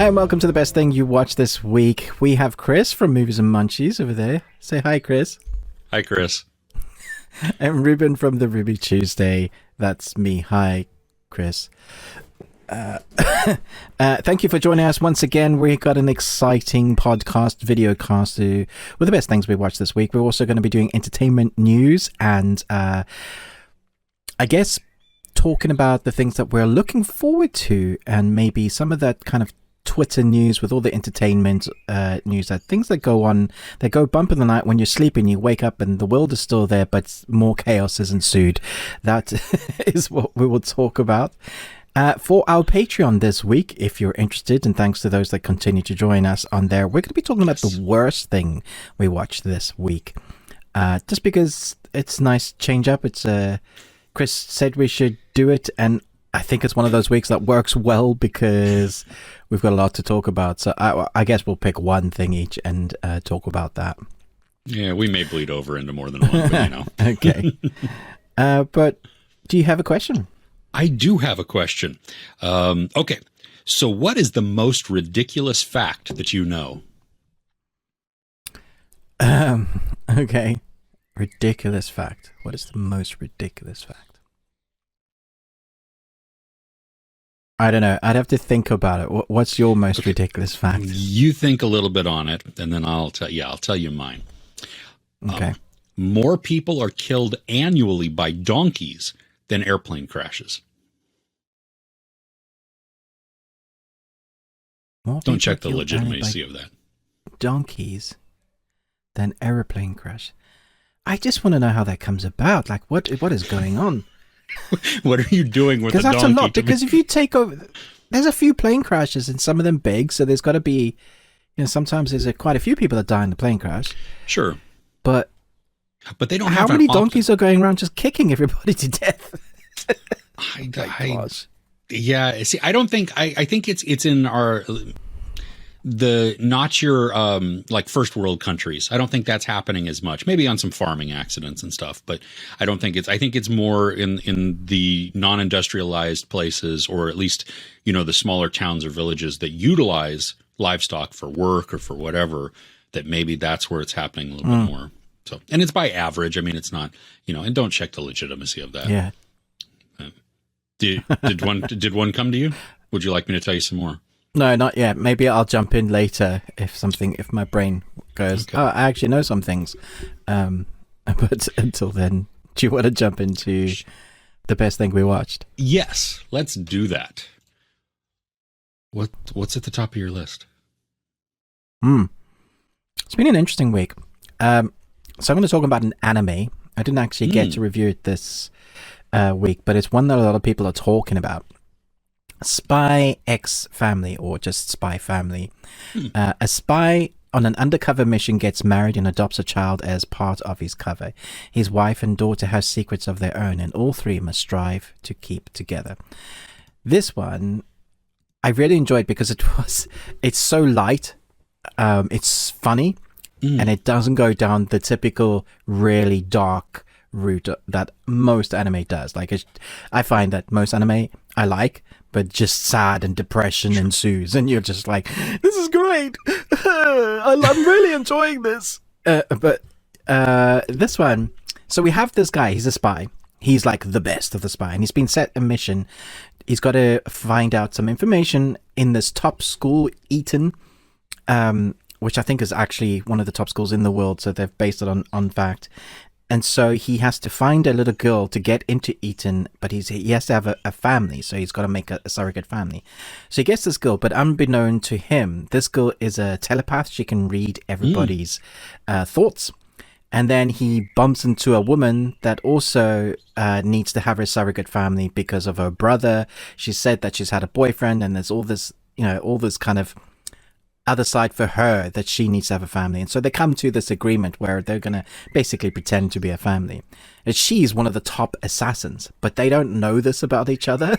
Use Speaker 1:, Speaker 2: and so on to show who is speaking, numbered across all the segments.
Speaker 1: And welcome to the best thing you watched this week. We have Chris from Movies and Munchies over there. Say hi, Chris.
Speaker 2: Hi, Chris.
Speaker 1: And Ruben from the Ruby Tuesday. That's me. Hi, Chris. Thank you for joining us once again. We got an exciting podcast, video cast with the best things we watched this week. We're also going to be doing entertainment news and I guess talking about the things that we're looking forward to, and maybe some of that kind of Twitter news with all the entertainment news, that things that go on, they go bump in the night when you're sleeping, you wake up and the world is still there, but more chaos has ensued. That is what we will talk about. For our Patreon this week, if you're interested, and thanks to those that continue to join us on there, we're going to be talking about the worst thing we watched this week. Just because it's nice change up. It's Chris said we should do it, and I think it's one of those weeks that works well because we've got a lot to talk about. So I guess we'll pick one thing each and talk about that.
Speaker 2: Yeah, we may bleed over into more than one, but you know.
Speaker 1: Okay. But do you have a question?
Speaker 2: I do have a question. Okay, so what is the most ridiculous fact that you know?
Speaker 1: Okay. Ridiculous fact. What is the most ridiculous fact? I don't know. I'd have to think about it. What's your most ridiculous fact?
Speaker 2: You think a little bit on it, and then I'll tell you mine.
Speaker 1: Okay.
Speaker 2: More people are killed annually by donkeys than airplane crashes. Don't check the legitimacy of that.
Speaker 1: Donkeys than airplane crash. I just want to know how that comes about. Like, what is going on?
Speaker 2: What are you doing with the donkey?
Speaker 1: Because that's a lot. Because if you take over, there's a few plane crashes and some of them big, so there's got to be, sometimes there's quite a few people that die in the plane crash.
Speaker 2: Sure,
Speaker 1: but
Speaker 2: they don't.
Speaker 1: How many donkeys are going around just kicking everybody to death?
Speaker 2: Yeah. See, I don't think. I think it's in our. Not your like first world countries. I don't think that's happening as much. Maybe on some farming accidents and stuff, but I don't think I think it's more in the non-industrialized places, or at least, the smaller towns or villages that utilize livestock for work or for whatever, that maybe that's where it's happening a little bit more. So, and it's by average. I mean, it's not, and don't check the legitimacy of that.
Speaker 1: Yeah.
Speaker 2: Did one come to you? Would you like me to tell you some more?
Speaker 1: No, not yet. Maybe I'll jump in later if my brain goes, okay. Oh, I actually know some things. But until then, do you want to jump into the best thing we watched?
Speaker 2: Yes, let's do that. What's at the top of your list?
Speaker 1: It's been an interesting week. So I'm going to talk about an anime. I didn't actually get to review it this week, but it's one that a lot of people are talking about. Spy X Family, or just Spy Family. A spy on an undercover mission gets married and adopts a child as part of his cover. His wife and daughter have secrets of their own, and all three must strive to keep together. This one I really enjoyed because it's so light, it's funny, and it doesn't go down the typical really dark route that most anime does. Like, I find that most anime I like, but just sad and depression ensues, and you're just like, this is great. I'm really enjoying this. But this one, so we have this guy, he's a spy. He's like the best of the spy, and he's been set a mission. He's got to find out some information in this top school, Eton, which I think is actually one of the top schools in the world, so they've based it on fact. And so he has to find a little girl to get into Eton, but he has to have a family, so he's got to make a surrogate family. So he gets this girl, but unbeknown to him, this girl is a telepath. She can read everybody's thoughts. And then he bumps into a woman that also needs to have her surrogate family because of her brother. She said that she's had a boyfriend, and there's all this kind of other side for her that she needs to have a family. And so they come to this agreement where they're going to basically pretend to be a family. And she's one of the top assassins, but they don't know this about each other.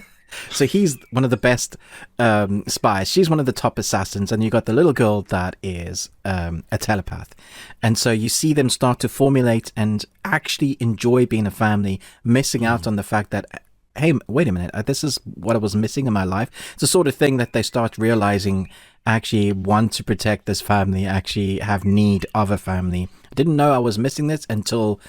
Speaker 1: So he's one of the best spies. She's one of the top assassins, and you got the little girl that is a telepath. And so you see them start to formulate and actually enjoy being a family, missing out on the fact that, hey, wait a minute, this is what I was missing in my life. It's the sort of thing that they start realizing actually want to protect this family, actually have need of a family. I didn't know I was missing this until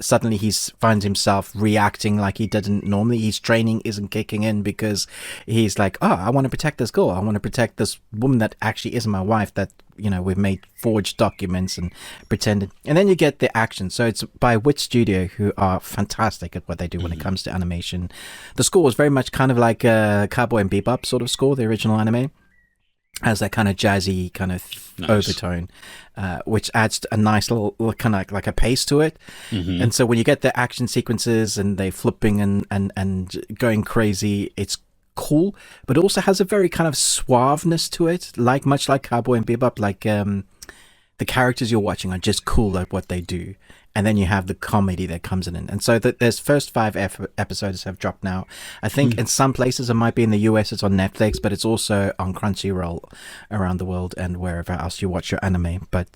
Speaker 1: suddenly he finds himself reacting like he didn't normally. His training isn't kicking in because he's like, oh, I want to protect this girl. I want to protect this woman that actually isn't my wife, that, you know, we've made forged documents and pretended. And then you get the action. So it's by Wit Studio, who are fantastic at what they do when it comes to animation. The score was very much kind of like a Cowboy and Bebop sort of score, the original anime. Has that kind of jazzy kind of overtone, which adds a nice little kind of like a pace to it. And so when you get the action sequences and they flipping and going crazy, it's cool, but it also has a very kind of suaveness to it, like much like Cowboy and Bebop. Like the characters you're watching are just cool at what they do. And then you have the comedy that comes in. And so there's first 5 episodes have dropped now. I think in some places it might be in the US, it's on Netflix, but it's also on Crunchyroll around the world and wherever else you watch your anime. But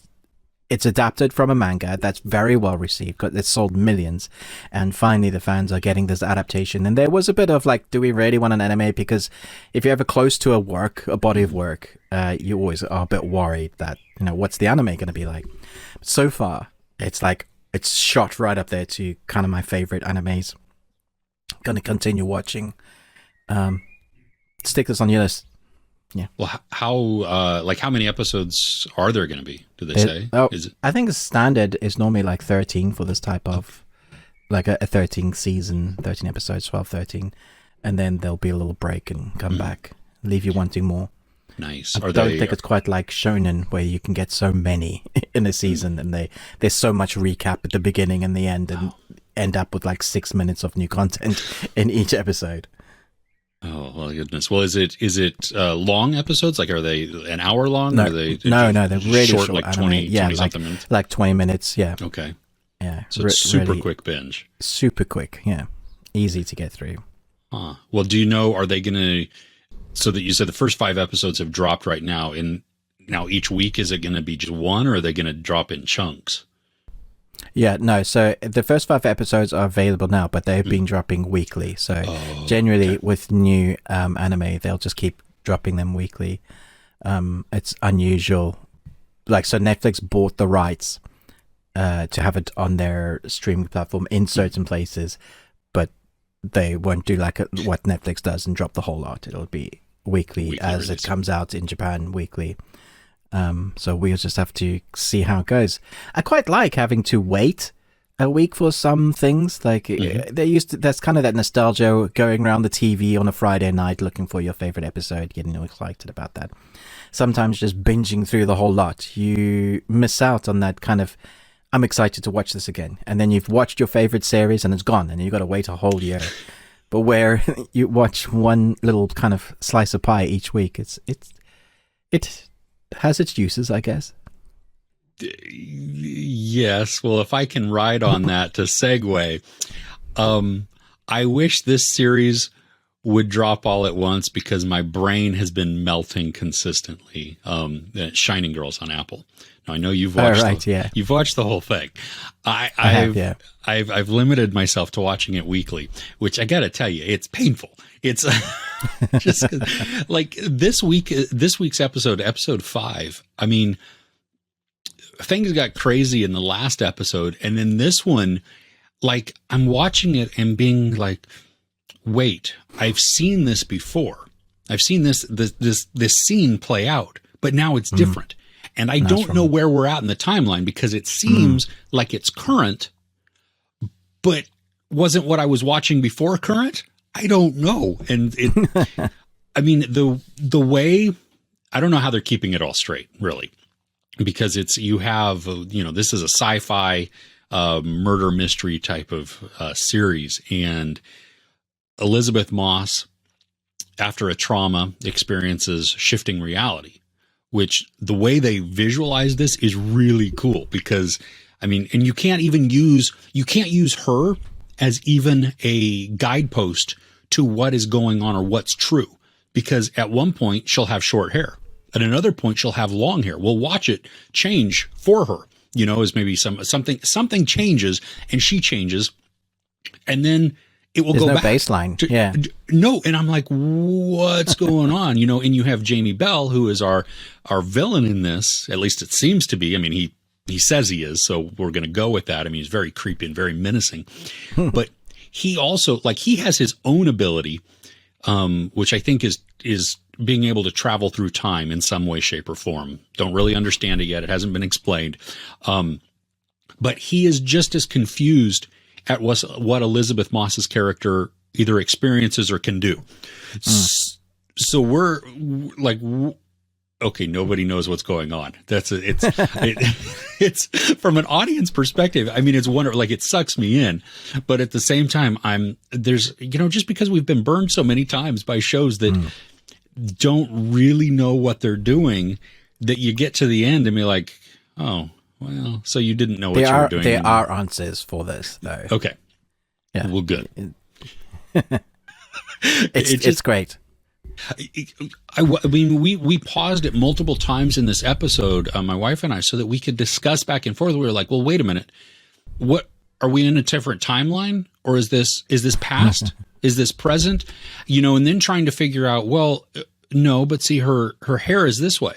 Speaker 1: it's adapted from a manga that's very well received because it's sold millions. And finally the fans are getting this adaptation. And there was a bit of like, do we really want an anime? Because if you're ever close to a body of work, you always are a bit worried that, you know, what's the anime going to be like? So far, it's like, it's shot right up there to kind of my favorite animes. Going to continue watching. Stick this on your list. Yeah.
Speaker 2: Well, how many episodes are there going to be? Do they say?
Speaker 1: Oh, I think the standard is normally like 13 for this type of, like a 13 season, 13 episodes, 12, 13. And then there'll be a little break and come back, leave you wanting more.
Speaker 2: Nice.
Speaker 1: I don't think it's quite like Shonen, where you can get so many in a season, and there's so much recap at the beginning and the end, and end up with like 6 minutes of new content in each episode.
Speaker 2: Oh, well, goodness. Well, is it long episodes? Like, are they an hour long?
Speaker 1: No,
Speaker 2: or are they
Speaker 1: no, they're really short,
Speaker 2: like
Speaker 1: anime.
Speaker 2: 20,
Speaker 1: yeah,
Speaker 2: 20 something minutes?
Speaker 1: Like 20 minutes, yeah.
Speaker 2: Okay.
Speaker 1: Yeah.
Speaker 2: So it's super
Speaker 1: really
Speaker 2: quick binge.
Speaker 1: Super quick, yeah. Easy to get through.
Speaker 2: Huh. Well, do you know, are they going to, so that you said the first 5 episodes have dropped right now, and now each week, is it going to be just one, or are they going to drop in chunks?
Speaker 1: Yeah, no, so the first 5 episodes are available now, but they've been dropping weekly. So generally with new anime, they'll just keep dropping them weekly. It's unusual. Like, so Netflix bought the rights to have it on their streaming platform in certain places, but they won't do like what Netflix does and drop the whole lot. It'll be weekly as it comes out in Japan weekly. So we'll just have to see how it goes. I quite like having to wait a week for some things. Like that's kind of that nostalgia, going around the TV on a Friday night looking for your favorite episode, getting excited about that. Sometimes just binging through the whole lot, you miss out on that kind of, I'm excited to watch this again. And then you've watched your favorite series and it's gone, and you've got to wait a whole year. But where you watch one little kind of slice of pie each week, it has its uses, I guess.
Speaker 2: Yes. Well, if I can ride on that to segue, I wish this series would drop all at once, because my brain has been melting consistently. Shining Girls on Apple. Now, I know you've watched you've watched the whole thing. I've limited myself to watching it weekly, which I got to tell you, it's painful. It's just like this week's episode 5. I mean, things got crazy in the last episode, and then this one, like, I'm watching it and being like, wait, I've seen this before. I've seen this scene play out, but now it's different. And I don't know where we're at in the timeline, because it seems like it's current, but wasn't what I was watching before current? I don't know. And I mean, the way, I don't know how they're keeping it all straight, really, because you have, this is a sci-fi murder mystery type of series, and Elizabeth Moss, after a trauma, experiences shifting reality, which the way they visualize this is really cool, because, I mean, and you can't use her as even a guidepost to what is going on or what's true, because at one point she'll have short hair. At another point, she'll have long hair. We'll watch it change for her, as maybe something changes and she changes. And then it will
Speaker 1: There's
Speaker 2: go
Speaker 1: no
Speaker 2: back.
Speaker 1: baseline. Yeah.
Speaker 2: No. And I'm like, what's going on? You know, and you have Jamie Bell, who is our villain in this. At least it seems to be. I mean, he says he is, so we're going to go with that. I mean, he's very creepy and very menacing, but he also, like, he has his own ability, which I think is being able to travel through time in some way, shape, or form. Don't really understand it yet. It hasn't been explained. But he is just as confused at what Elizabeth Moss's character either experiences or can do. So we're like, okay, nobody knows what's going on. It's from an audience perspective. I mean, it's wonderful. Like, it sucks me in, but at the same time, just because we've been burned so many times by shows that don't really know what they're doing, that you get to the end and be like, oh, well, so you didn't know what you were doing.
Speaker 1: There are answers for this, though.
Speaker 2: Okay.
Speaker 1: Yeah.
Speaker 2: Well, good.
Speaker 1: It's great.
Speaker 2: I mean, we paused it multiple times in this episode, my wife and I, so that we could discuss back and forth. We were like, well, wait a minute. What, are we in a different timeline, or is this past? Is this present? You know, and then trying to figure out, well, no, but see, her hair is this way.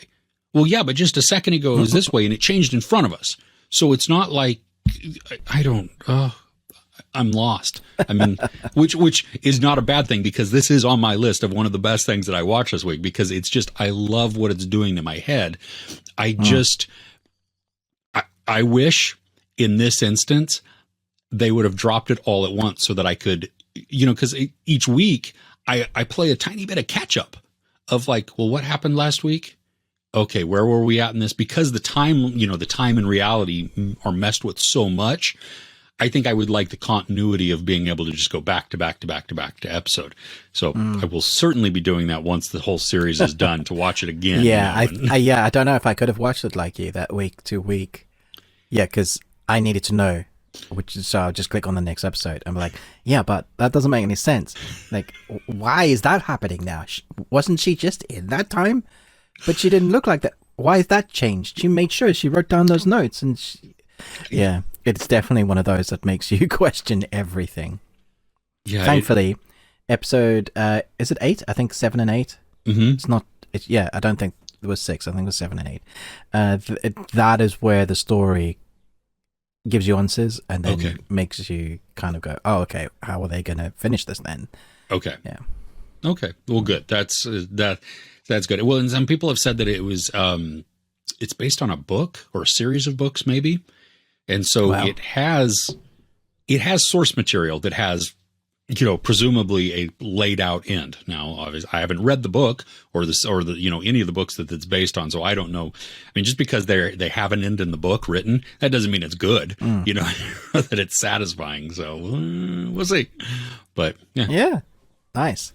Speaker 2: Well, yeah, but just a second ago it was this way and it changed in front of us. So it's not like, I'm lost. I mean, which is not a bad thing, because this is on my list of one of the best things that I watched this week, because it's just, I love what it's doing to my head. I wish in this instance they would have dropped it all at once so that I could, you know, because each week I play a tiny bit of catch up of like, well, what happened last week? Okay, where were we at in this? Because the time and reality are messed with so much. I think I would like the continuity of being able to just go back to back to back to back to episode. So I will certainly be doing that once the whole series is done, to watch it again.
Speaker 1: Yeah, I don't know if I could have watched it like you, that week to week. Yeah, because I needed to know, so I'll just click on the next episode. I'm like, yeah, but that doesn't make any sense. Like, why is that happening now? Wasn't she just in that time? But she didn't look like that. Why is that changed? She made sure she wrote down those notes, and yeah, it's definitely one of those that makes you question everything. Yeah. Thankfully, episode is it 8? I think 7 and 8.
Speaker 2: Mm-hmm.
Speaker 1: It's not. I don't think it was 6. I think it was 7 and 8. That is where the story gives you answers, and then makes you kind of go, "Oh, okay. How are they going to finish this then?"
Speaker 2: Okay.
Speaker 1: Yeah.
Speaker 2: Okay. Well, good. That's good. Well, and some people have said that it was it's based on a book or a series of books, maybe. And so it has source material that has, you know, presumably a laid out end. Now, obviously, I haven't read the book or the you know, any of the books that it's based on, so I don't know. I mean, just because they have an end in the book written, that doesn't mean it's good. You know, that it's satisfying. So we'll see. But yeah,
Speaker 1: nice.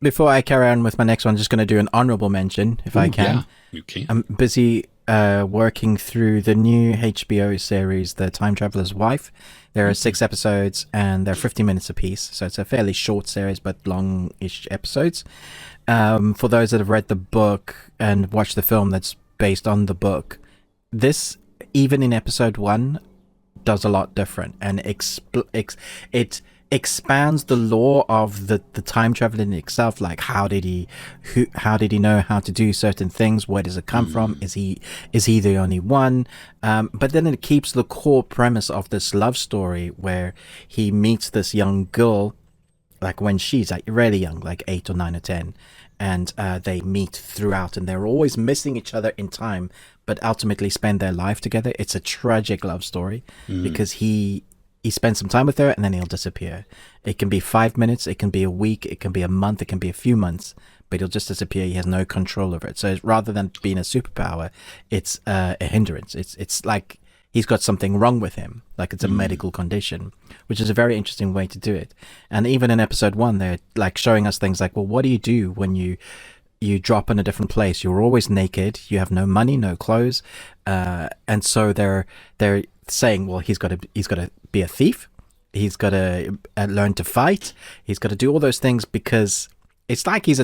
Speaker 1: Before I carry on with my next one, I'm just going to do an honorable mention if I can.
Speaker 2: Yeah, you can.
Speaker 1: I'm busy working through the new HBO series, The Time Traveler's Wife. There are 6 episodes and they're 50 minutes apiece, so it's a fairly short series but long-ish episodes. For those that have read the book and watched the film that's based on the book, this, even in episode 1, does a lot different, and it expands the lore of the time traveling itself. Like, how did he know how to do certain things? Where does it come from? Is he the only one? But then it keeps the core premise of this love story where he meets this young girl, like when she's like really young, like 8 or 9 or 10, and they meet throughout, and they're always missing each other in time, but ultimately spend their life together. It's a tragic love story because he spends some time with her and then he'll disappear. It can be 5 minutes, it can be a week, it can be a month, it can be a few months, but he'll just disappear. He has no control over it. So rather than being a superpower, it's a hindrance. It's like he's got something wrong with him, like it's a medical condition, which is a very interesting way to do it. And even in episode 1, they're like showing us things like, well, what do you do when you drop in a different place? You're always naked, you have no money, no clothes, and so they're saying, well, he's got to be a thief, he's got to learn to fight, he's got to do all those things, because It's like he's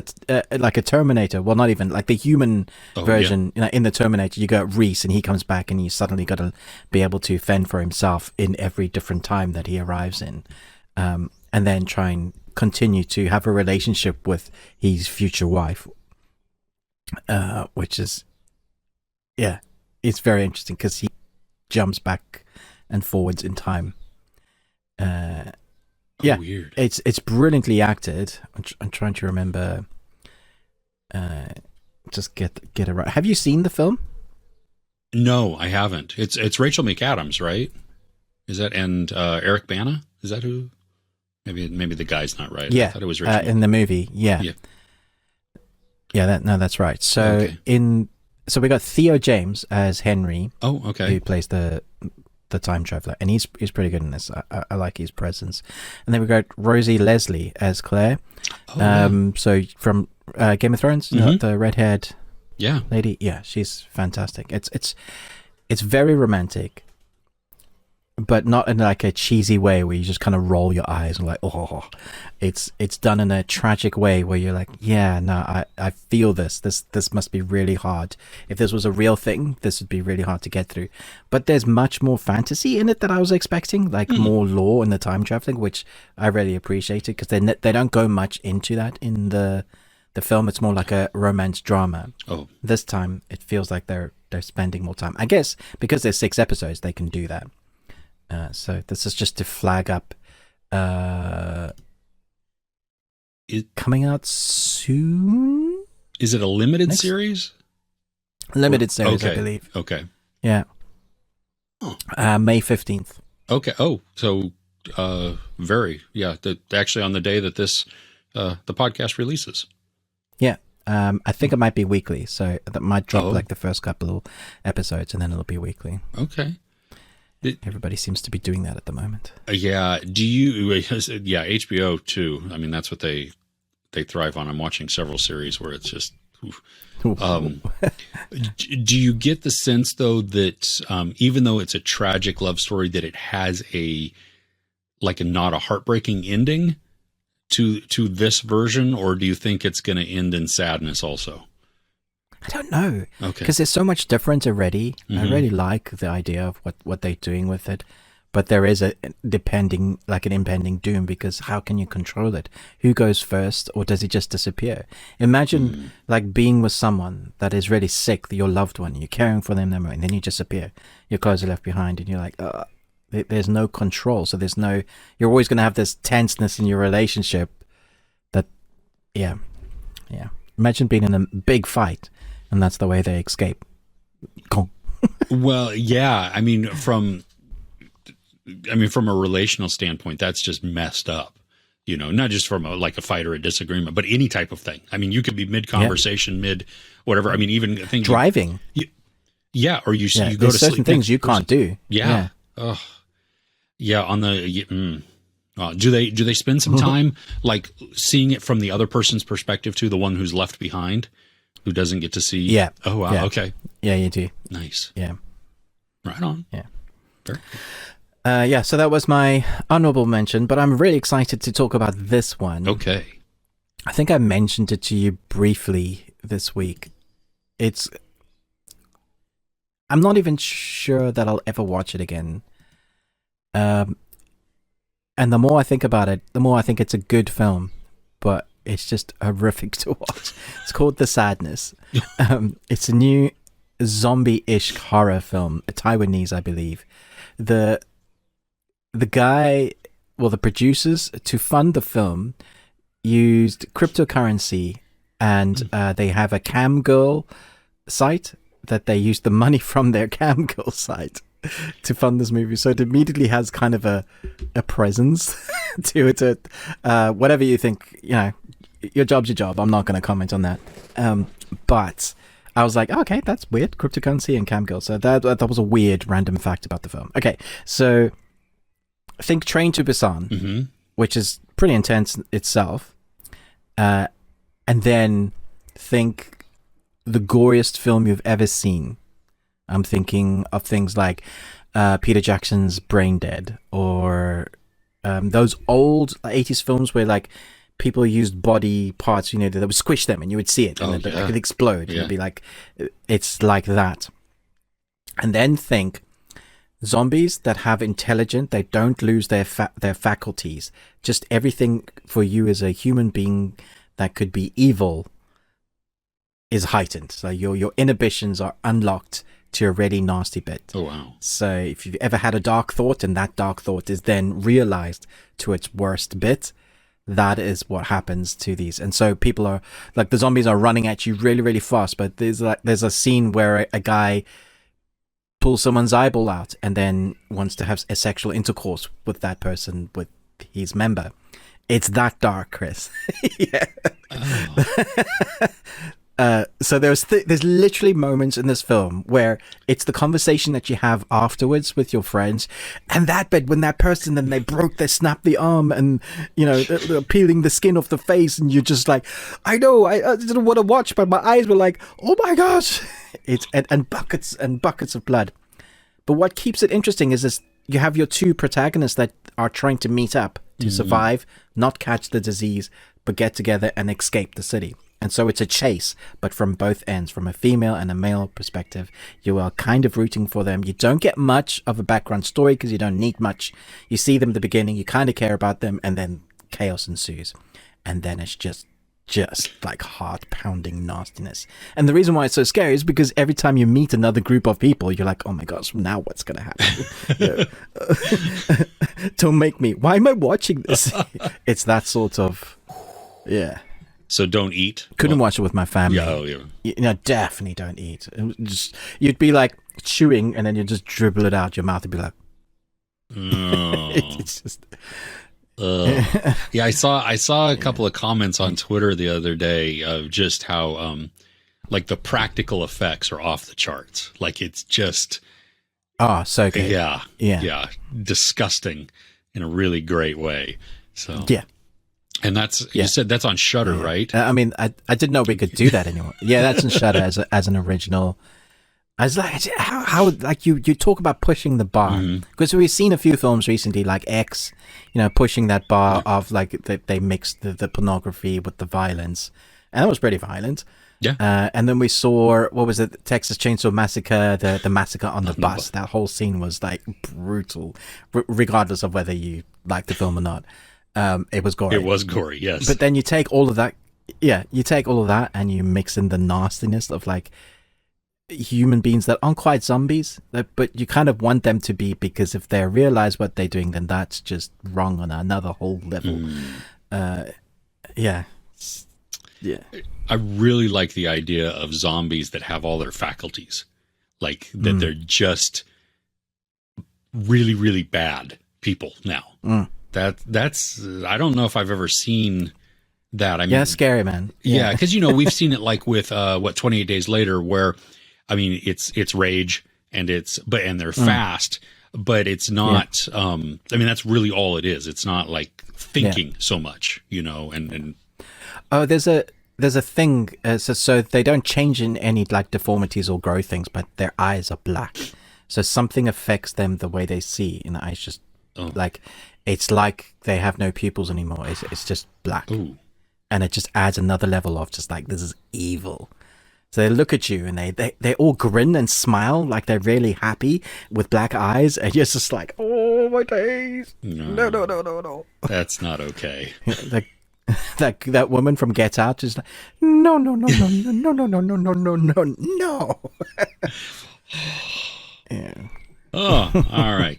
Speaker 1: like a Terminator. Well, not even like the human version. You know, in the Terminator, you got Reese, and he comes back, and you suddenly got to be able to fend for himself in every different time that he arrives in, and then try and continue to have a relationship with his future wife, which is, it's very interesting because he jumps back and forwards in time.
Speaker 2: Weird.
Speaker 1: It's brilliantly acted. I'm trying to remember. Just get it right. Have you seen the film?
Speaker 2: No, I haven't. It's Rachel McAdams, right? Is that and Eric Bana? Is that who? Maybe the guy's not right.
Speaker 1: Yeah,
Speaker 2: I thought it was Rachel.
Speaker 1: In the movie. Yeah. That's right. So so we got Theo James as Henry.
Speaker 2: Oh, okay.
Speaker 1: Who plays the time traveler, and he's pretty good in this. I like his presence. And then we got Rosie Leslie as Claire. So from Game of Thrones, you know, the red-haired lady. Yeah, she's fantastic. It's very romantic, but not in like a cheesy way where you just kind of roll your eyes and like, oh. It's done in a tragic way where you're like, yeah, no, I feel this must be really hard. If this was a real thing, this would be really hard to get through. But there's much more fantasy in it than I was expecting, like more lore in the time traveling, which I really appreciated because they don't go much into that in the film. It's more like a romance drama. This time it feels like they're spending more time, I guess, because there's 6 episodes. They can do that. So this is just to flag up coming out soon.
Speaker 2: Is it a limited series?
Speaker 1: Limited series, I believe.
Speaker 2: Okay.
Speaker 1: Yeah. May 15th.
Speaker 2: Okay. So actually on the day that this the podcast releases.
Speaker 1: Yeah. I think it might be weekly, so that might drop like the first couple episodes, and then it'll be weekly.
Speaker 2: Okay.
Speaker 1: Everybody seems to be doing that at the moment.
Speaker 2: Yeah. Do you? Yeah. HBO too. I mean, that's what they thrive on. I'm watching several series where it's just. Do you get the sense though that even though it's a tragic love story, that it has not a heartbreaking ending to this version, or do you think it's going to end in sadness also?
Speaker 1: I don't know. Okay. Because there's so much different already. I really like the idea of what they're doing with it. But there is an impending doom, because how can you control it? Who goes first, or does it just disappear? Imagine like being with someone that is really sick, your loved one, you're caring for them, and then you disappear. Your clothes are left behind, and you're like, there's no control. So you're always going to have this tenseness in your relationship that, yeah. Imagine being in a big fight, and that's the way they escape.
Speaker 2: Well, yeah. I mean, from a relational standpoint, that's just messed up. You know, not just from a fight or a disagreement, but any type of thing. I mean, you could be mid-conversation, mid whatever. I mean, even things
Speaker 1: driving.
Speaker 2: Or you go to
Speaker 1: certain
Speaker 2: sleep.
Speaker 1: Things you can't do.
Speaker 2: Yeah. Oh, yeah. On the do they spend some time like seeing it from the other person's perspective too, the one who's left behind, who doesn't get to see?
Speaker 1: Yeah.
Speaker 2: Oh wow.
Speaker 1: Yeah.
Speaker 2: Okay.
Speaker 1: Yeah, you do.
Speaker 2: Nice.
Speaker 1: Yeah.
Speaker 2: Right on.
Speaker 1: Yeah.
Speaker 2: Sure.
Speaker 1: So that was my honorable mention, but I'm really excited to talk about this one.
Speaker 2: Okay.
Speaker 1: I think I mentioned it to you briefly this week. I'm not even sure that I'll ever watch it again. And the more I think about it, the more I think it's a good film, but it's just horrific to watch. It's called The Sadness. It's a new zombie-ish horror film, a Taiwanese, I believe. The producers, to fund the film, used cryptocurrency, and they have a cam girl site that they used the money from their cam girl site to fund this movie. So it immediately has kind of a presence to it. Whatever you think, your job's your job. I'm not going to comment on that. But I was like, okay, that's weird. Cryptocurrency and cam girl. So that was a weird random fact about the film. Okay, so think Train to Busan, which is pretty intense itself. And then think the goriest film you've ever seen. I'm thinking of things like Peter Jackson's Brain Dead, or those old 80s films where like people used body parts, that would squish them and you would see it and it would explode.
Speaker 2: Yeah.
Speaker 1: It'd be like, it's like that. And then think zombies that have intelligence, they don't lose their faculties. Just everything for you as a human being that could be evil is heightened. So your inhibitions are unlocked to a really nasty bit.
Speaker 2: Oh, wow.
Speaker 1: So if you've ever had a dark thought and that dark thought is then realized to its worst bit, that is what happens to these. And so people are like, the zombies are running at you really, really fast. But there's a scene where a guy pulls someone's eyeball out and then wants to have a sexual intercourse with that person, with his member. It's that dark, Chris. Yeah.
Speaker 2: Oh.
Speaker 1: So there's literally moments in this film where it's the conversation that you have afterwards with your friends, and that bit when that person, then they snapped the arm, and they're peeling the skin off the face, and you're just like, I know, I didn't want to watch, but my eyes were like, oh my gosh, it's and buckets and buckets of blood. But what keeps it interesting is this: you have your two protagonists that are trying to meet up to survive, not catch the disease, but get together and escape the city. And so it's a chase, but from both ends, from a female and a male perspective. You are kind of rooting for them. You don't get much of a background story because you don't need much. You see them at the beginning, you kind of care about them, and then chaos ensues. And then it's just like heart-pounding nastiness. And the reason why it's so scary is because every time you meet another group of people, you're like, oh my gosh, now what's going to happen? Don't make me. Why am I watching this? It's that sort of, yeah.
Speaker 2: So don't eat?
Speaker 1: Couldn't watch it with my family.
Speaker 2: Yeah, yeah.
Speaker 1: Definitely don't eat. You'd be like chewing and then you just dribble it out. Your mouth would be like,
Speaker 2: oh.
Speaker 1: It's just...
Speaker 2: Yeah, I saw a couple of comments on Twitter the other day of just how like the practical effects are off the charts. Like it's just
Speaker 1: so good.
Speaker 2: Yeah, disgusting in a really great way. So
Speaker 1: yeah.
Speaker 2: And you said that's on Shudder, right?
Speaker 1: I mean, I didn't know we could do that anymore. Yeah, that's in Shudder as an original. I was like, how like you talk about pushing the bar, because we've seen a few films recently, like X, pushing that bar of like they mixed the pornography with the violence, and that was pretty violent.
Speaker 2: Yeah.
Speaker 1: And then we saw, what was it, Texas Chainsaw Massacre, the massacre on the bus. That whole scene was like brutal, regardless of whether you liked the film or not. It was gory.
Speaker 2: It was gory, yes.
Speaker 1: But then you take all of that, and you mix in the nastiness of like human beings that aren't quite zombies, but you kind of want them to be, because if they realize what they're doing, then that's just wrong on another whole level. Yeah.
Speaker 2: I really like the idea of zombies that have all their faculties, like that they're just really, really bad people now. That's I don't know if I've ever seen that. I mean,
Speaker 1: scary, man.
Speaker 2: Yeah, because we've seen it like with 28 Days Later, where I mean it's rage and they're fast, but it's not. I mean, that's really all it is. It's not like thinking so much, and
Speaker 1: oh, there's a thing. So they don't change in any like deformities or grow things, but their eyes are black. So something affects them the way they see, and the eyes just like. It's like they have no pupils anymore. It's just black.
Speaker 2: Ooh. And
Speaker 1: it just adds another level of just like, this is evil. So they look at you and they all grin and smile like they're really happy with black eyes. And you're just like, oh, my days. No.
Speaker 2: That's not okay.
Speaker 1: That woman from Get Out is like, no. Yeah.
Speaker 2: Oh, all right.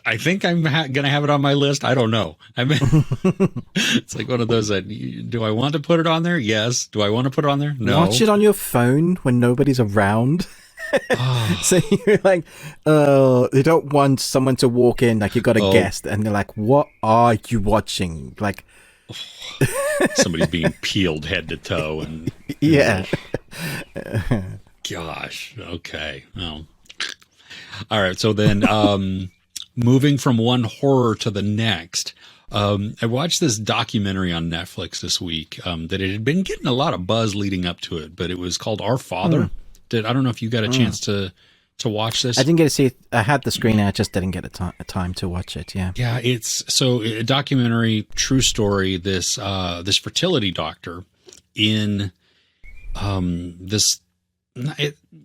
Speaker 2: I think I'm gonna have it on my list. I don't know. I mean, it's like one of those that do I want to put it on there? Yes. Do I want to put it on there? No.
Speaker 1: Watch it on your phone when nobody's around. So you're like, you don't want someone to walk in, like you got a guest, and they're like, "What are you watching?" Like
Speaker 2: somebody's being peeled head to toe, and
Speaker 1: yeah.
Speaker 2: Gosh. Okay. Well. All right. So then. Moving from one horror to the next, I watched this documentary on Netflix this week that it had been getting a lot of buzz leading up to it, but it was called Our Father. I don't know if you got a chance to to watch this.
Speaker 1: I didn't get to see it. I had the screen, and I just didn't get a time to watch it. Yeah.
Speaker 2: Yeah, it's so a documentary, true story. This fertility doctor in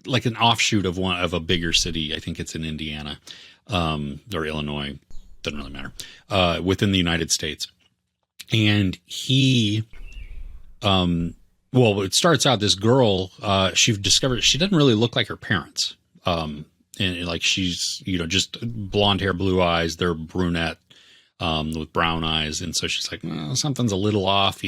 Speaker 2: like an offshoot of a bigger city. I think it's in Indiana or Illinois. Doesn't really matter. Within the United States, and he, well, it starts out this girl. She discovered she doesn't really look like her parents. And like she's, just blonde hair, blue eyes. They're brunette with brown eyes, and so she's like, well, something's a little off,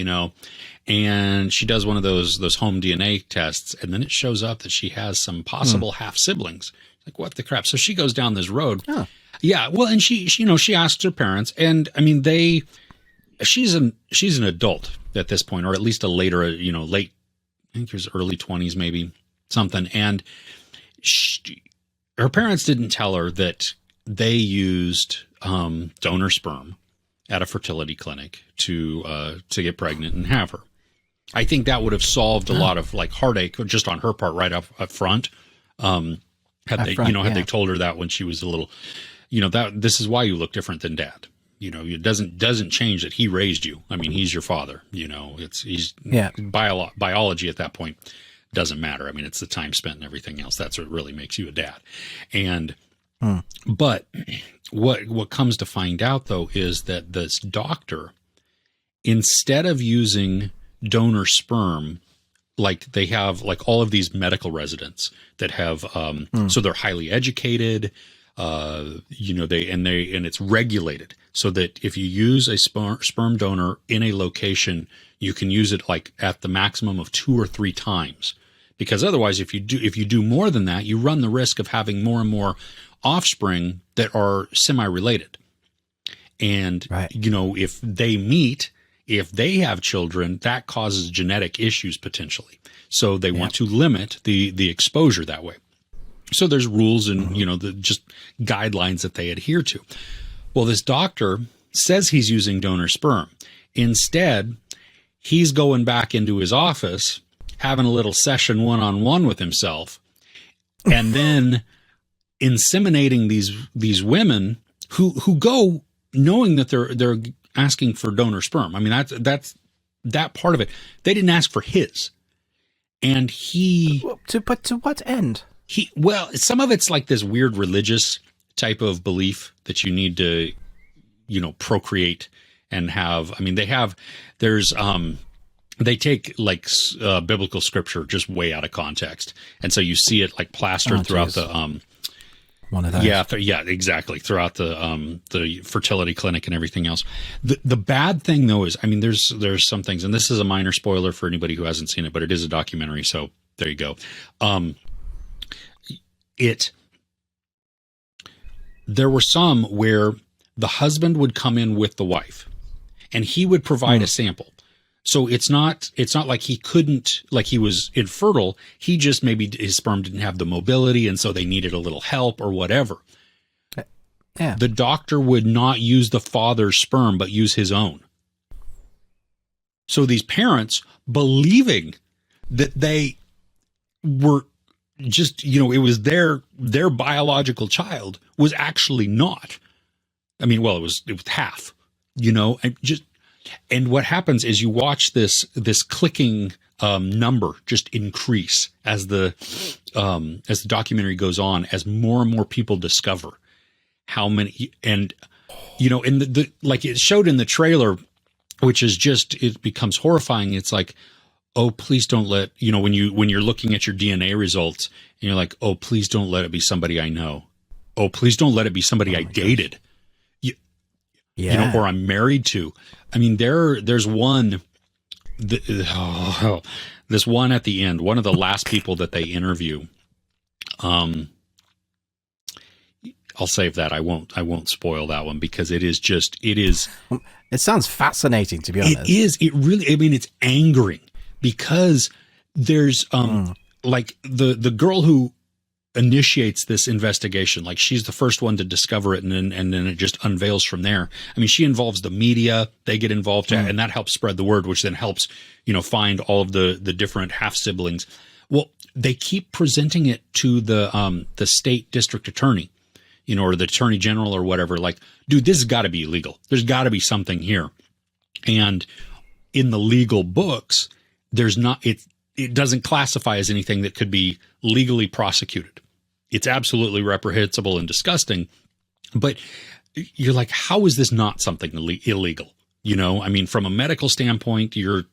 Speaker 2: And she does one of those home DNA tests, and then it shows up that she has some possible half siblings. Like, what the crap? So she goes down this road. Oh. Yeah, well, and she asks her parents, and I mean she's an adult at this point, or at least a later, late, I think it was early 20s, maybe something, and her parents didn't tell her that they used donor sperm at a fertility clinic to get pregnant and have her. I think that would have solved a lot of like heartache just on her part right up front. Had they told her that when she was a little, that this is why you look different than dad. It doesn't change that he raised you. I mean, he's your father. Biology at that point doesn't matter. I mean, it's the time spent and everything else. That's what really makes you a dad. And but what comes to find out though is that this doctor, instead of using donor sperm, like they have like all of these medical residents that have, so they're highly educated, and it's regulated so that if you use a sperm donor in a location, you can use it like at the maximum of 2 or 3 times, because otherwise, if you do more than that, you run the risk of having more and more offspring that are semi-related. And, if they meet, if they have children, that causes genetic issues potentially. So they want to limit the exposure that way. So there's rules and, just guidelines that they adhere to. Well, this doctor says he's using donor sperm. Instead, he's going back into his office, having a little session one-on-one with himself, and then inseminating these women who go knowing that they're asking for donor sperm. I mean, that's that part of it. They didn't ask for his. And
Speaker 1: but to what end?
Speaker 2: Some of it's like this weird religious type of belief that you need to, procreate and have. I mean, they take like biblical scripture just way out of context, and so you see it like plastered throughout the
Speaker 1: one of those.
Speaker 2: Yeah, exactly. Throughout the fertility clinic and everything else. The bad thing though is, I mean, there's some things, and this is a minor spoiler for anybody who hasn't seen it, but it is a documentary, so there you go. There were some where the husband would come in with the wife, and he would provide a sample. So it's not like he couldn't, like he was infertile. He just maybe his sperm didn't have the mobility, and so they needed a little help or whatever.
Speaker 1: Yeah.
Speaker 2: The doctor would not use the father's sperm, but use his own. So these parents, believing that they were just, it was their biological child, was actually not. I mean, well, it was half, and what happens is you watch this clicking number just increase as the documentary goes on, as more and more people discover how many, and in the like it showed in the trailer, which is just, it becomes horrifying. It's like, oh, please don't let, when you're looking at your DNA results and you're like, oh, please don't let it be somebody I know. Oh, please don't let it be somebody I dated. Or I'm married to. I mean, there's one, this one at the end, one of the last people that they interview. I'll save that. I won't spoil that one, because it is.
Speaker 1: It sounds fascinating, to be honest.
Speaker 2: It is. It really, I mean, it's angering, because there's, like the girl who initiates this investigation, like she's the first one to discover it, and then it just unveils from there. I mean, she involves the media, they get involved, and that helps spread the word, which then helps, find all of the different half siblings. Well, they keep presenting it to the state district attorney, or the attorney general or whatever, like, dude, this has got to be illegal. There's got to be something here. And in the legal books, there's not, it doesn't classify as anything that could be legally prosecuted. It's absolutely reprehensible and disgusting. But you're like, how is this not something illegal? I mean, from a medical standpoint, you're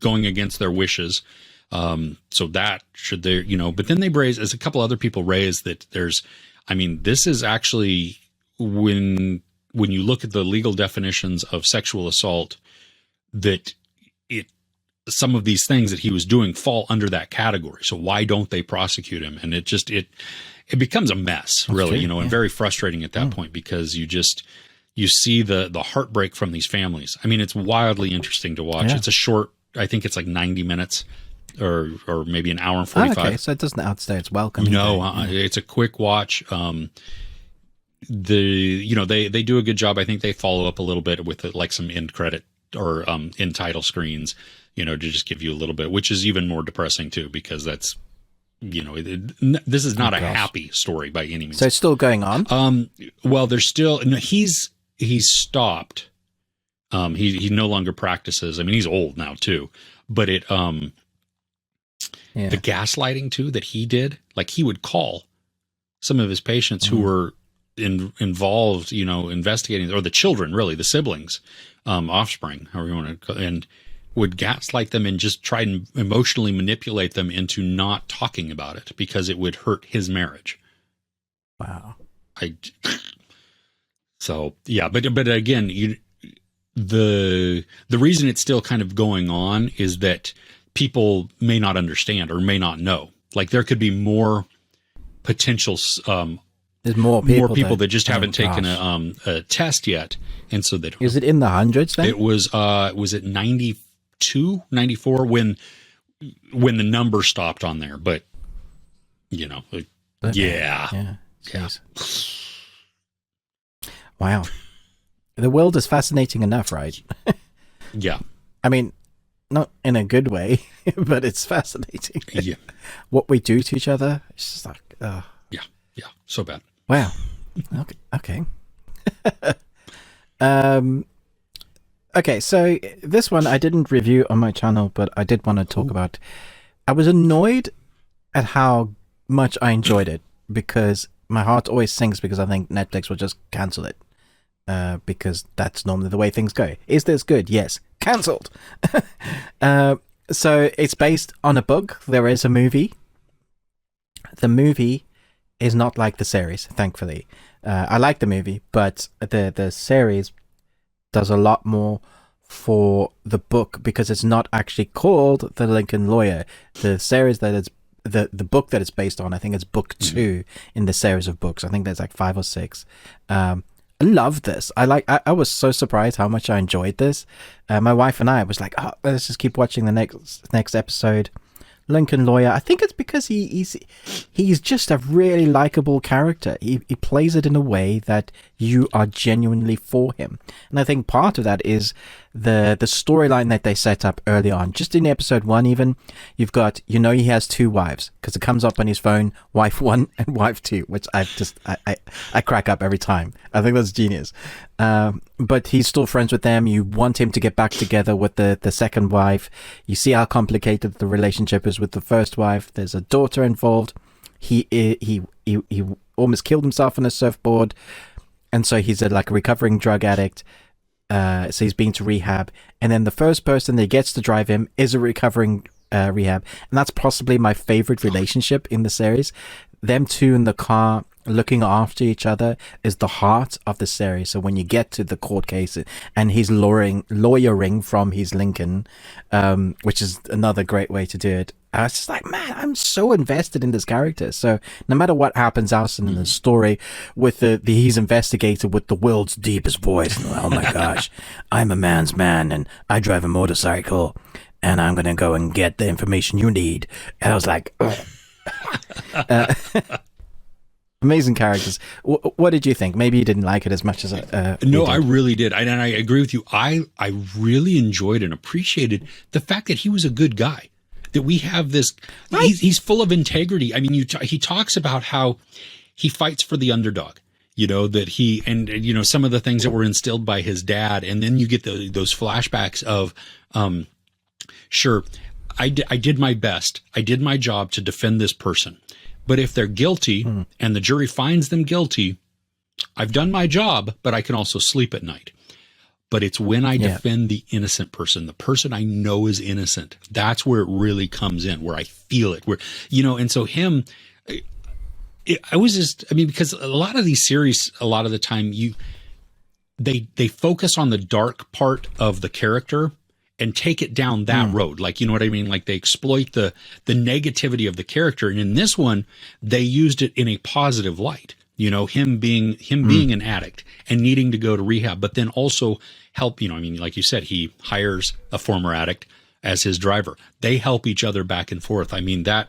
Speaker 2: going against their wishes. So that should there, but then they raise, as a couple other people raise, that this is actually when you look at the legal definitions of sexual assault, that some of these things that he was doing fall under that category. So why don't they prosecute him? And it becomes a mess, really, and very frustrating at that point, because you see the heartbreak from these families. I mean, it's wildly interesting to watch. It's a short, I think it's like 90 minutes or maybe an hour and 45.
Speaker 1: Okay, so it doesn't outstay its welcome.
Speaker 2: No, it's a quick watch. They do a good job. I think they follow up a little bit with like some end credit or end title screens, to just give you a little bit, which is even more depressing too, because that's, this is not a happy story by any means.
Speaker 1: So it's still going on?
Speaker 2: Well, there's still, no, he's stopped. He no longer practices. I mean, he's old now too, but the gaslighting too that he did, like he would call some of his patients who were involved, investigating, or the children, really, the siblings, offspring, however you want to call it, and would gaslight them and just try and emotionally manipulate them into not talking about it because it would hurt his marriage.
Speaker 1: Wow.
Speaker 2: So yeah, but again, the reason it's still kind of going on is that people may not understand or may not know. Like there could be more potential.
Speaker 1: There's more people
Speaker 2: that just haven't taken a test yet, and so that
Speaker 1: is it in the hundreds. Then
Speaker 2: it was it 92, 94 when the number stopped on there, but yeah.
Speaker 1: Wow, the world is fascinating enough, right?
Speaker 2: Yeah,
Speaker 1: I mean, not in a good way, but it's fascinating.
Speaker 2: Yeah,
Speaker 1: what we do to each other, it's just like,
Speaker 2: yeah, so bad.
Speaker 1: Wow. Okay. Okay, so this one I didn't review on my channel, but I did want to talk about. I was annoyed at how much I enjoyed it, because my heart always sinks because I think Netflix will just cancel it, because that's normally the way things go. Is this good? Yes. Cancelled. So it's based on a book. There is a movie. The movie is not like the series, thankfully. I like the movie, but the series does a lot more for the book, because it's not actually called The Lincoln Lawyer. The series that it's the book that it's based on, I think it's book 2 in the series of books. I think there's like 5 or 6. I love this. I was so surprised how much I enjoyed this. My wife and I was like, oh, let's just keep watching the next episode. Lincoln Lawyer. I think it's because he's just a really likable character. He plays it in a way that you are genuinely for him, and I think part of that is the storyline that they set up early on. Just in episode 1, even you've got he has 2 wives, because it comes up on his phone, wife 1 and wife 2, which I crack up every time. I think that's genius. But he's still friends with them. You want him to get back together with the second wife. You see how complicated the relationship is with the first wife. There's a daughter involved. He almost killed himself on a surfboard, and so he's a recovering drug addict. So he's been to rehab, and then the first person that gets to drive him is a recovering rehab, and that's possibly my favorite relationship in the series. Them two in the car looking after each other is the heart of the series. So when you get to the court case and he's lawyering from his Lincoln, which is another great way to do it, I was just like, man, I'm so invested in this character. So no matter what happens else in the story, with he's investigated with the world's deepest voice. Oh my gosh, I'm a man's man and I drive a motorcycle and I'm gonna go and get the information you need. And I was like, amazing characters. What did you think? Maybe you didn't like it as much as
Speaker 2: no, I really did. And I agree with you. I really enjoyed and appreciated the fact that he was a good guy. that we have this, he's full of integrity. I mean, he talks about how he fights for the underdog, that he, and some of the things that were instilled by his dad. And then you get those flashbacks of, sure, I did my best. I did my job to defend this person. But if they're guilty and the jury finds them guilty, I've done my job, but I can also sleep at night. But it's when I defend the innocent person, the person I know is innocent, that's where it really comes in, where I feel it, where, and so him, because a lot of these series, a lot of the time they focus on the dark part of the character and take it down that road. Like, you know what I mean? Like they exploit the negativity of the character. And in this one, they used it in a positive light, him being an addict and needing to go to rehab, but then also help, like you said, he hires a former addict as his driver. They help each other back and forth. I mean, that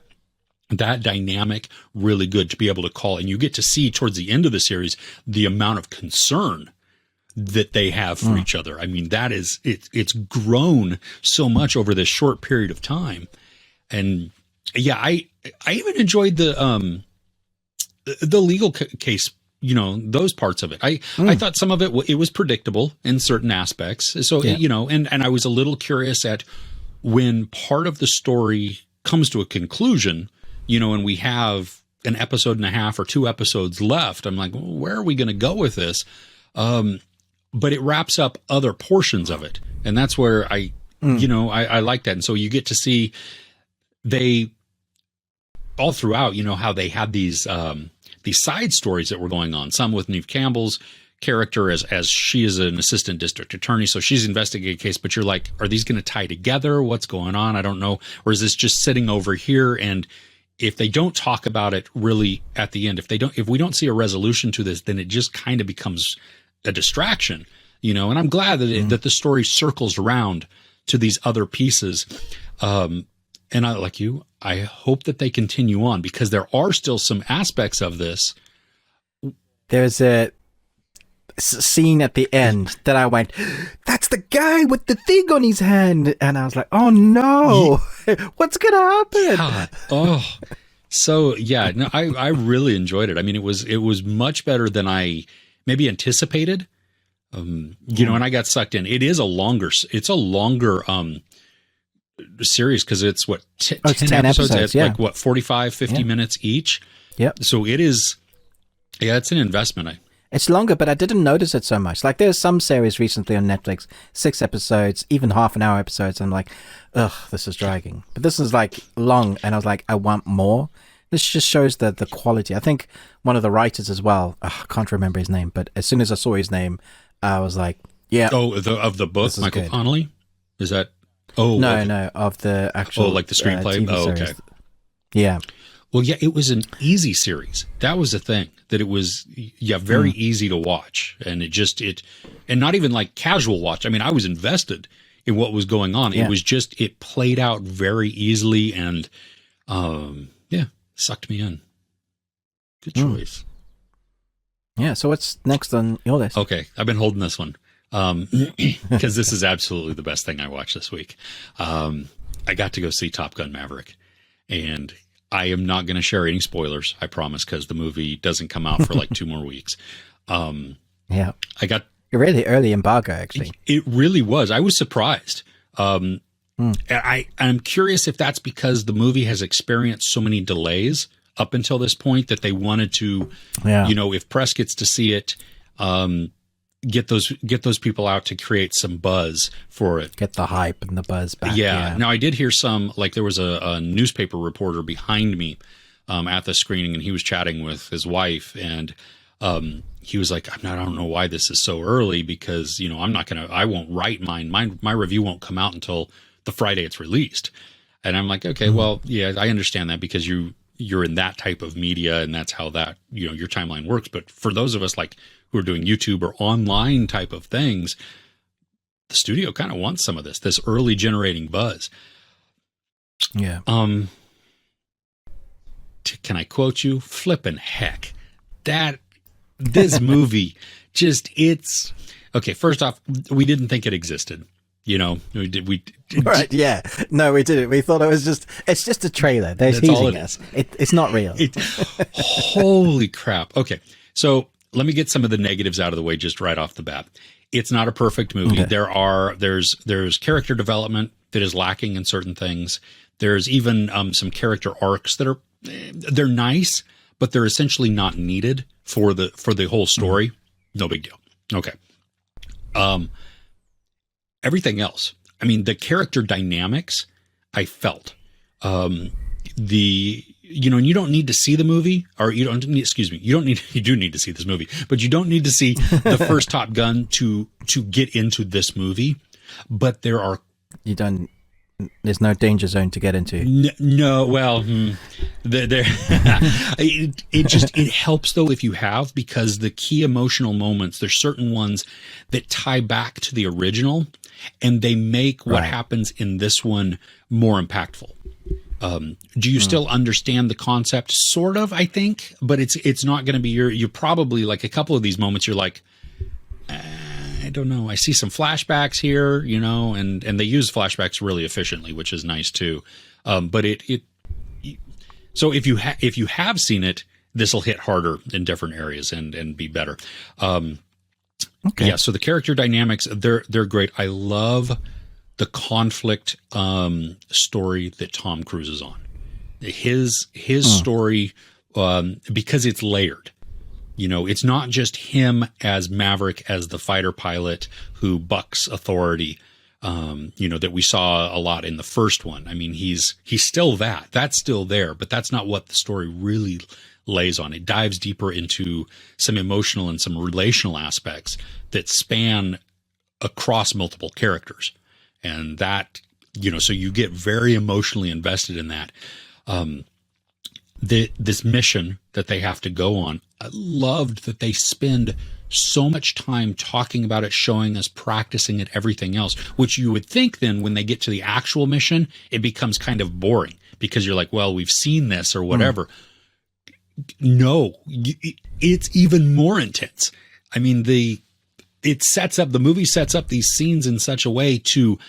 Speaker 2: dynamic, really good to be able to call. And you get to see towards the end of the series, the amount of concern that they have for each other. I mean, that is, it's grown so much over this short period of time. And yeah, I even enjoyed the legal case, those parts of it. I thought some of it was predictable in certain aspects. So, and I was a little curious at when part of the story comes to a conclusion, and we have an episode and a half or 2 episodes left. I'm like, well, where are we going to go with this? But it wraps up other portions of it. And that's where I like that. And so you get to see they all throughout, how they had these side stories that were going on, some with Neve Campbell's character as she is an assistant district attorney. So she's investigating a case, but you're like, are these going to tie together? What's going on? I don't know. Or is this just sitting over here? And if they don't talk about it really at the end, if we don't see a resolution to this, then it just kind of becomes a distraction, and I'm glad that that the story circles around to these other pieces. And I, like you, I hope that they continue on because there are still some aspects of this.
Speaker 1: There's a scene at the end that I went, that's the guy with the thing on his hand. And I was like, oh no, what's going to happen?
Speaker 2: God. Oh, so yeah, no, I really enjoyed it. I mean, it was much better than I maybe anticipated, and I got sucked in. It's a longer series because it's what, 10 episodes? It's like what, 45, 50 minutes each.
Speaker 1: Yep.
Speaker 2: So it is, it's an investment.
Speaker 1: It's longer, but I didn't notice it so much. Like there's some series recently on Netflix, 6 episodes, even half-an-hour episodes. I'm like, ugh, this is dragging. But this is like long, and I was like, I want more. This just shows the quality. I think one of the writers as well, I can't remember his name, but as soon as I saw his name, I was like, yeah.
Speaker 2: Oh, of the book, Michael Connelly? Is that? Oh,
Speaker 1: no,
Speaker 2: okay.
Speaker 1: No, of the actual.
Speaker 2: Oh, like the screenplay?
Speaker 1: TV
Speaker 2: okay.
Speaker 1: series. Yeah.
Speaker 2: Well, yeah, it was an easy series. That was the thing, that it was, very easy to watch. And and not even like casual watch. I mean, I was invested in what was going on. Yeah. It was just, it played out very easily and, sucked me in. Good choice.
Speaker 1: Yeah. So what's next on your list?
Speaker 2: Okay. I've been holding this one. Because this is absolutely the best thing I watched this week. I got to go see Top Gun Maverick, and I am not going to share any spoilers, I promise, because the movie doesn't come out for like 2 more weeks.
Speaker 1: Yeah.
Speaker 2: I got
Speaker 1: a really early embargo, actually.
Speaker 2: It really was. I was surprised. I'm curious if that's because the movie has experienced so many delays up until this point that they wanted to, if press gets to see it, get those people out to create some buzz for it.
Speaker 1: Get the hype and the buzz back.
Speaker 2: Yeah. Now I did hear some, like there was a newspaper reporter behind me at the screening, and he was chatting with his wife, and he was like, I don't know why this is so early because, I won't write mine. My review won't come out until the Friday it's released. And I'm like, okay, well, yeah, I understand that because you're in that type of media and that's how that, your timeline works. But for those of us like who are doing YouTube or online type of things, the studio kind of wants some of this early generating buzz.
Speaker 1: Yeah.
Speaker 2: Can I quote you? Flippin' heck. This movie just, it's okay. First off, we didn't think it existed. we
Speaker 1: Right, yeah. No, we didn't. We thought it's just a trailer. They're teasing us. It's not real.
Speaker 2: Holy crap. Okay. So let me get some of the negatives out of the way just right off the bat. It's not a perfect movie. Okay. There's character development that is lacking in certain things. There's even some character arcs that they're nice, but they're essentially not needed for the whole story. No big deal. Okay. Everything else, I mean, the character dynamics, I felt, and you don't need to see the movie, or you do need to see this movie, but you don't need to see the first Top Gun to get into this movie. But there's
Speaker 1: no danger zone to get into.
Speaker 2: No, well, it helps though if you have, because the key emotional moments, there's certain ones that tie back to the original, and they make what happens in this one more impactful. Do you still understand the concept? Sort of, I think, but it's not going to be you're probably like a couple of these moments you're like, I don't know. I see some flashbacks here, and they use flashbacks really efficiently, which is nice too. But so if you have seen it, this will hit harder in different areas and be better. Okay. Yeah. So the character dynamics, they're great. I love the conflict story that Tom Cruise is on. His story, because it's layered. It's not just him as Maverick, as the fighter pilot who bucks authority, that we saw a lot in the first one. I mean, he's still that's still there, but that's not what the story really lays on. It dives deeper into some emotional and some relational aspects that span across multiple characters. And that, so you get very emotionally invested in that. This mission that they have to go on, I loved that they spend so much time talking about it, showing us, practicing it, everything else, which you would think then when they get to the actual mission, it becomes kind of boring because you're like, well, we've seen this or whatever. No, it's even more intense. I mean, the movie sets up these scenes in such a way to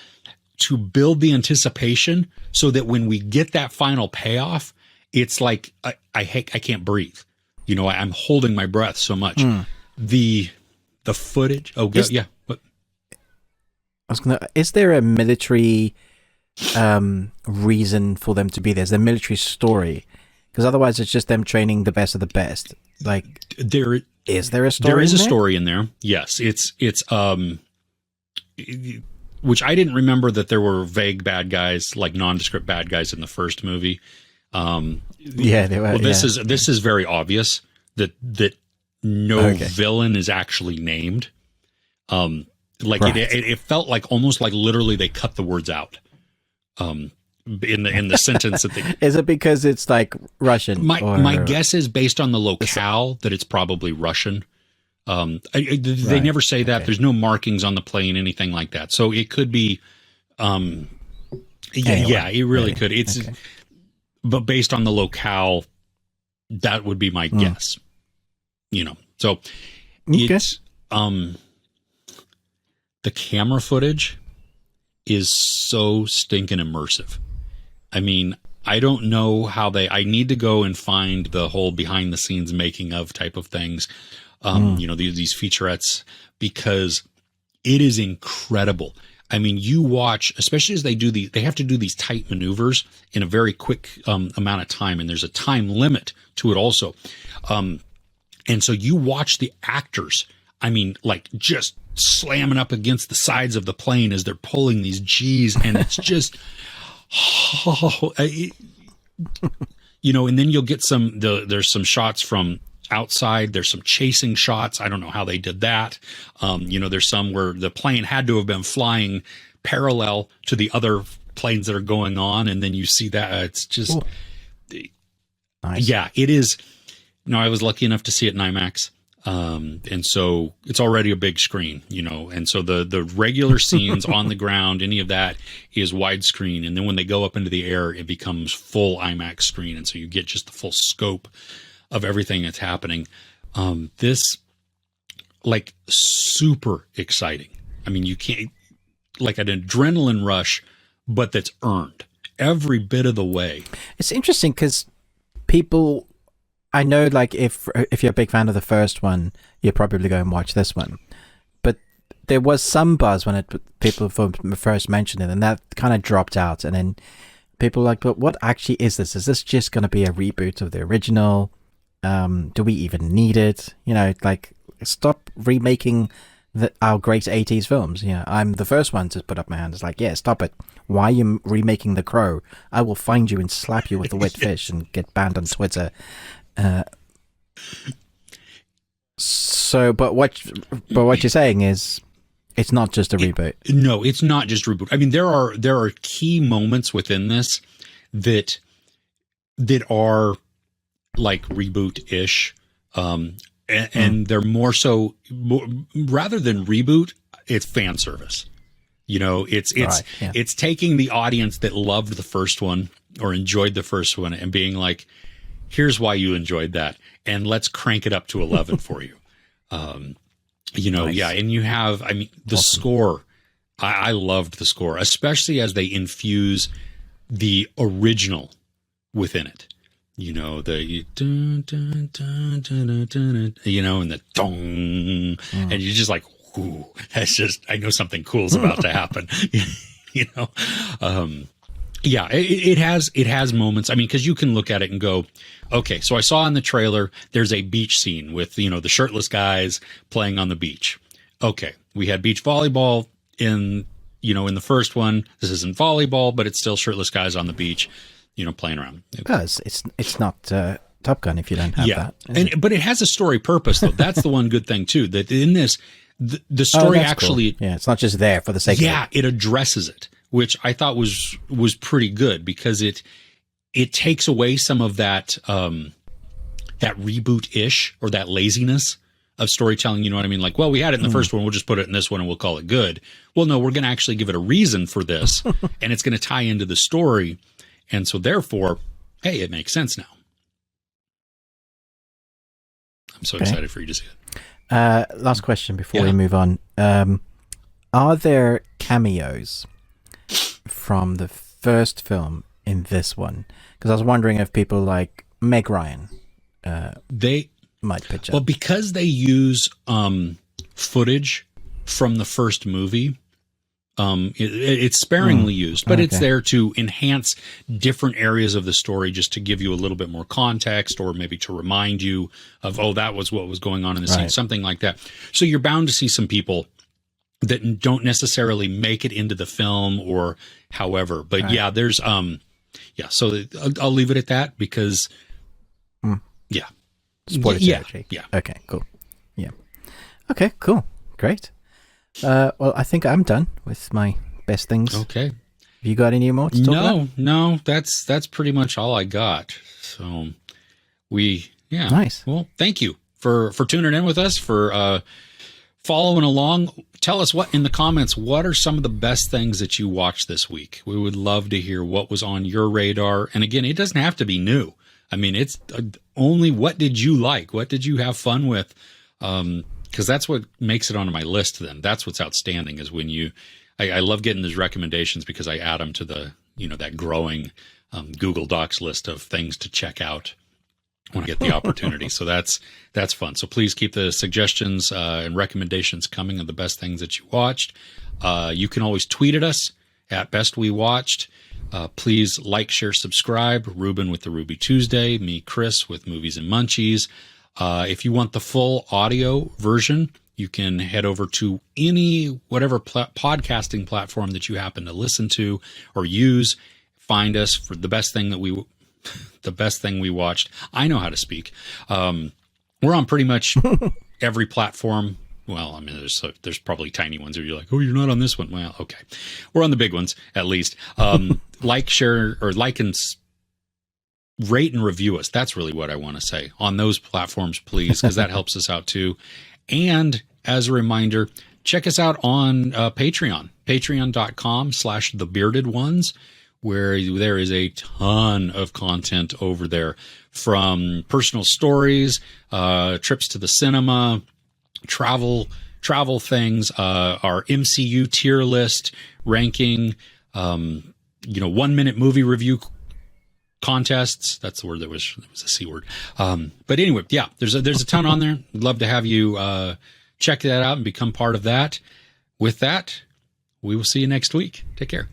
Speaker 2: build the anticipation so that when we get that final payoff, it's like, I can't breathe. I'm holding my breath so much. The footage. Oh, yeah. But
Speaker 1: is there a military reason for them to be there? Is there a military story? Because otherwise it's just them training the best of the best. Like, is there a story?
Speaker 2: There is a story in there. Yes. It's which I didn't remember that there were vague bad guys, like nondescript bad guys in the first movie.
Speaker 1: Yeah, they were.
Speaker 2: Well, this is very obvious that no villain is actually named. It felt like almost like literally they cut the words out. In the sentence that they,
Speaker 1: is it because it's like Russian?
Speaker 2: My guess is based on the locale that it's probably Russian. They never say that. There's no markings on the plane, anything like that. So it could be. It really could. But based on the locale, that would be my guess. So it's the camera footage is so stinking immersive. I mean, I don't know how I need to go and find the whole behind the scenes making of type of things, these featurettes, because it is incredible. I mean, you watch, especially as they have to do these tight maneuvers in a very quick amount of time. And there's a time limit to it also. And so you watch the actors, I mean, like just slamming up against the sides of the plane as they're pulling these G's. And it's just, and then you'll get there's some shots from outside. There's some chasing shots. I don't know how they did that. There's some where the plane had to have been flying parallel to the other planes that are going on. And then you see that it's just,
Speaker 1: nice.
Speaker 2: Yeah, it is. I was lucky enough to see it in IMAX. And so it's already a big screen, and so the regular scenes on the ground, any of that is widescreen. And then when they go up into the air, it becomes full IMAX screen. And so you get just the full scope of everything that's happening. This, like, super exciting. I mean, you can't, like an adrenaline rush, but that's earned every bit of the way.
Speaker 1: It's interesting because people, I know, like if you're a big fan of the first one, you'll probably go and watch this one. But there was some buzz when people first mentioned it, and that kind of dropped out. And then people were like, but what actually is this? Is this just going to be a reboot of the original? Do we even need it? You know, like, stop remaking our great 80s films. Yeah, I'm the first one to put up my hand. It's like, yeah, stop it. Why are you remaking The Crow? I will find you and slap you with a wet fish and get banned on Twitter. But what you're saying is it's not just a reboot.
Speaker 2: No, it's not just a reboot. I mean, there are key moments within this that are like reboot-ish. And they're more so, rather than reboot, it's fan service. You know, it's taking the audience that loved the first one or enjoyed the first one and being like, here's why you enjoyed that, and let's crank it up to 11 for you. You know, nice. Yeah, and you have, I mean, the score. I loved the score, especially as they infuse the original within it. You know, the dun, dun, dun, dun, dun, dun, you know, and the dong, and you're just like, ooh, that's just, I know something cool's about to happen. You know, yeah, it has moments. I mean, because you can look at it and go, okay, so I saw in the trailer there's a beach scene with, you know, the shirtless guys playing on the beach. Okay, we had beach volleyball in the first one. This isn't volleyball, but it's still shirtless guys on the beach, you know, playing around.
Speaker 1: Because it's not Top Gun if you don't have that.
Speaker 2: But it has a story purpose, though. That's the one good thing too. That in this, the story actually,
Speaker 1: cool. Yeah, it's not just there for the sake of it.
Speaker 2: Yeah, it addresses it, which I thought was pretty good because it takes away some of that that reboot-ish or that laziness of storytelling. You know what I mean? Like, well, we had it in the first one, we'll just put it in this one and we'll call it good. Well, no, we're going to actually give it a reason for this, and it's going to tie into the story. And so therefore, hey, it makes sense now. I'm so excited for you to see it.
Speaker 1: Last question before we move on. Are there cameos from the first film in this one? Because I was wondering if people like Meg Ryan they might pitch up.
Speaker 2: Well, because they use footage from the first movie, it's sparingly used, but it's there to enhance different areas of the story, just to give you a little bit more context, or maybe to remind you of, oh, that was what was going on in the scene, something like that. So you're bound to see some people that don't necessarily make it into the film or however, but there's, so I'll leave it at that because,
Speaker 1: spoiler territory.
Speaker 2: Yeah.
Speaker 1: Okay, cool. Yeah. Okay, cool. Great. Well, I think I'm done with my best things.
Speaker 2: Okay.
Speaker 1: Have you got any more to talk about?
Speaker 2: No, that's pretty much all I got. So nice. Well, thank you for tuning in with us, for following along. Tell us what in the comments, what are some of the best things that you watched this week? We would love to hear what was on your radar. And again, it doesn't have to be new. I mean, it's only what did you like? What did you have fun with? Because that's what makes it onto my list then. That's what's outstanding is when I love getting those recommendations because I add them to the, that growing Google Docs list of things to check out when I get the opportunity. So that's fun. So please keep the suggestions and recommendations coming of the best things that you watched. You can always tweet at us at Best We Watched. Please like, share, subscribe. Ruben with the Ruby Tuesday. Me, Chris, with Movies and Munchies. If you want the full audio version, you can head over to whatever podcasting platform that you happen to listen to or use. Find us for the best thing we watched. I know how to speak. We're on pretty much every platform. Well, I mean, there's probably tiny ones where you're like, oh, you're not on this one. Well, okay. We're on the big ones, at least. Like, share, or like and rate and review us. That's really what I want to say on those platforms, please, because that helps us out too. And as a reminder, check us out on Patreon, patreon.com/thebeardedones, where there is a ton of content over there, from personal stories, trips to the cinema, travel travel things, our MCU tier list ranking, 1 minute movie review contests. That's the word that was a C word. But anyway, yeah, there's a ton on there. We'd love to have you check that out and become part of that. With that, we will see you next week. Take care.